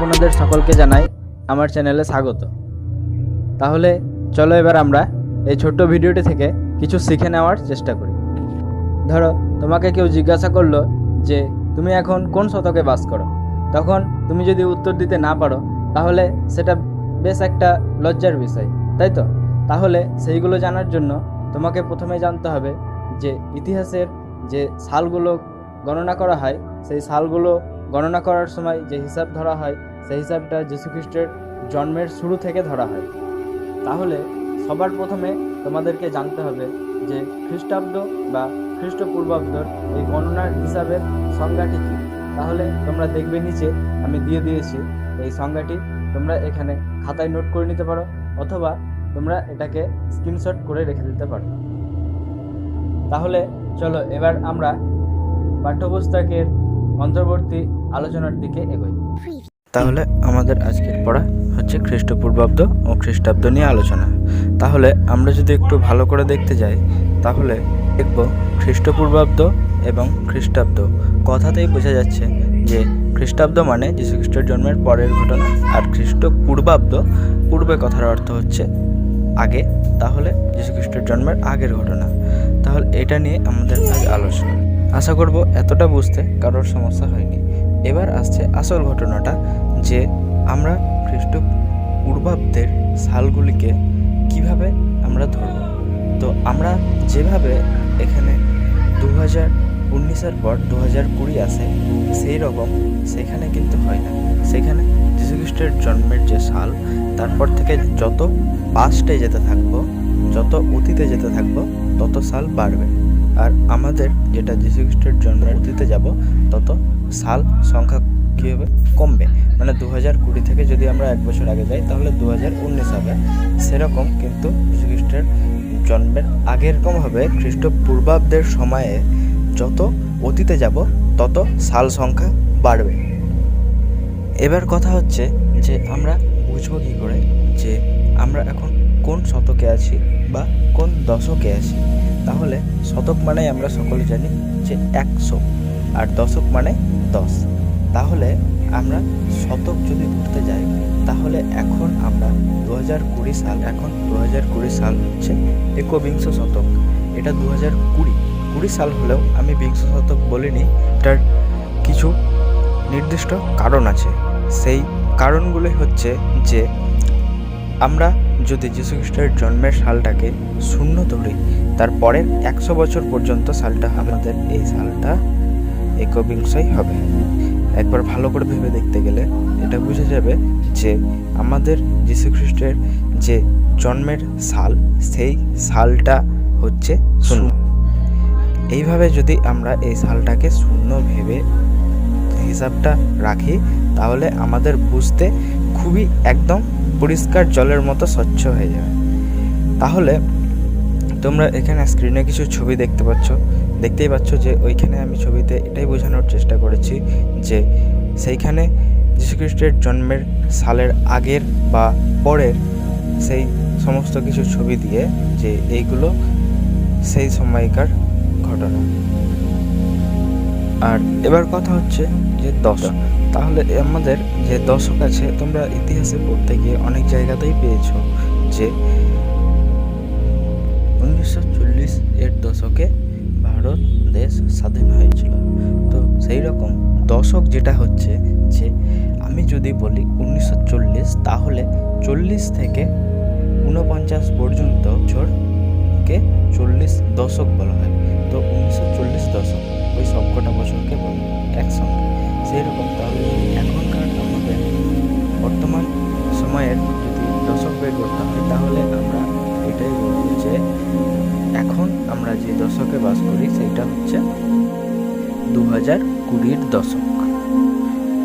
আপনাদের সকলকে জানাই আমার চ্যানেলে স্বাগত। তাহলে চলো এবার আমরা এই ছোট্ট ভিডিওটি থেকে কিছু শিখে নেওয়ার চেষ্টা করি। ধরো তোমাকে কেউ জিজ্ঞাসা করলো যে তুমি এখন কোন শতকে বাস করো, তখন তুমি যদি উত্তর দিতে না পারো তাহলে সেটা বেশ একটা লজ্জার বিষয়, তাই তো? তাহলে সেইগুলো জানার জন্য তোমাকে প্রথমে জানতে হবে যে ইতিহাসের যে সালগুলো গণনা করা হয়, সেই সালগুলো গণনা করার সময় যে হিসাব ধরা হয় সেই হিসাবটা যীশুখ্রিস্টের জন্মের শুরু থেকে ধরা হয়। তাহলে সবার প্রথমে তোমাদেরকে জানতে হবে যে খ্রিস্টাব্দ বা খ্রিস্টপূর্বাব্দর এই গণনার হিসাবের সংজ্ঞাটি কী। তাহলে তোমরা দেখবে নিচে আমি দিয়ে দিয়েছি এই সংজ্ঞাটি, তোমরা এখানে খাতায় নোট করে নিতে পারো অথবা তোমরা এটাকে স্ক্রিনশট করে রেখে দিতে পারো। তাহলে চলো এবার আমরা পাঠ্যপুস্তকের অন্তর্বর্তী আলোচনার দিকে এগোই। তাহলে আমাদের আজকের পড়া হচ্ছে খ্রিস্টপূর্বাব্দ ও খ্রিস্টাব্দ নিয়ে আলোচনা। তাহলে আমরা যদি একটু ভালো করে দেখতে যাই তাহলে দেখব খ্রিস্টপূর্বাব্দ এবং খ্রিস্টাব্দ কথাতেই বোঝা যাচ্ছে যে খ্রিস্টাব্দ মানে যীশুখ্রিস্টের জন্মের পরের ঘটনা, আর খ্রিস্টপূর্বাব্দ পূর্বে কথার অর্থ হচ্ছে আগে, তাহলে যীশুখ্রিস্টের জন্মের আগের ঘটনা। তাহলে এটা নিয়ে আমাদের আজ আলোচনা। আশা করব এতটা বুঝতে কারোর সমস্যা হয়নি। এবার আসছে আসল ঘটনাটা, যে আমরা খ্রিস্টপূর্বাব্দের সালগুলিকে কিভাবে আমরা ধরব। তো আমরা যেভাবে এখানে 2019-এর পর 2020 আসে সেই রকম সেখানে কিন্তু হয় না। সেখানে যীশুখ্রিস্টের জন্মের যে সাল তারপর থেকে যত পাস্টে যেতে থাকবো, যত অতীতে যেতে থাকবো তত সাল বাড়বে, আর আমাদের যেটা যীশুখ্রিস্টের জন্মের অতীতে যাব তত সাল সংখ্যা কী হবে, কমবে। মানে 2020 থেকে যদি আমরা 1 বছর আগে যাই তাহলে 2019 হবে। সেরকম কিন্তু যীশুখ্রিস্টের জন্মের আগের রকম হবে খ্রিস্টপূর্বাব্দের সময়ে যত অতীতে যাব তত সাল সংখ্যা বাড়বে। এবার কথা হচ্ছে যে আমরা বুঝবো কী করে যে আমরা এখন কোন শতকে আছি বা কোন দশকে আছি। তাহলে শতক মানে আমরা সকলে জানি যে 100, আর দশক মানে 10। তাহলে আমরা শতক যদি ধরতে যাই তাহলে এখন আমরা 2020 সাল, এখন 2020 সাল হচ্ছে একবিংশ শতক। এটা 2020 সাল হলেও আমি বিংশ শতক বলিনি, এটার কিছু নির্দিষ্ট কারণ আছে। সেই কারণগুলি হচ্ছে যে আমরা যদি যীশুখ্রিস্টের জন্মের সালটাকে 0 ধরি, তারপরের 100 বছর পর্যন্ত সালটা আমাদের এই সালটা একবিংশই হবে। একবার ভালো করে ভেবে দেখতে গেলে এটা বুঝে যাবে যে আমাদের যীশুখ্রিস্টের যে জন্মের সাল সেই সালটা হচ্ছে 0। এইভাবে যদি আমরা এই সালটাকে 0 ভেবে হিসাবটা রাখি তাহলে আমাদের বুঝতে খুবই একদম পরিষ্কার জলের মতো স্বচ্ছ হয়ে যাবে। তাহলে তোমরা এখানে স্ক্রিনে কিছু ছবি দেখতেই পাচ্ছ যে ওইখানে আমি ছবিতে এটাই বোঝানোর চেষ্টা করেছি যে সেইখানে যীশুখ্রিস্টের জন্মের সালের আগের বা পরের সেই সমস্ত কিছু ছবি দিয়ে যে এইগুলো সেই সময়কার ঘটনা। আর এবার কথা হচ্ছে যে দশক। তাহলে আমাদের যে দশক আছে তোমরা ইতিহাসে পড়তে গিয়ে অনেক জায়গাতেই পেয়েছো যে 1940 এর দশকে ভারত দেশ স্বাধীন হয়েছিল। তো সেই রকম দশক যেটা হচ্ছে যে আমি যদি বলি 1940 তাহলে 40 থেকে 49 পর্যন্ত বছরকে 40 দশক বলা হয়। তো 1940 দশক ওই সবকটা বছরকে বলা হয় একসঙ্গে। সেই রকম তাহলে এখনকার আমাদের বর্তমান সময়ের যদি দশক বের করতে হয় তাহলে আমরা এটাই বলব যে এখন আমরা যে দশকে বাস করি সেইটা হচ্ছে 2020-এর দশক।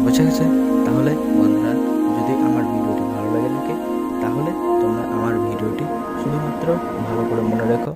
বুঝে গেছে? তাহলে বন্ধুরা, যদি আমার ভিডিওটি ভালো লাগে থাকে তাহলে তোমরা আমার ভিডিওটি শুধুমাত্র ভালো করে মনে রেখো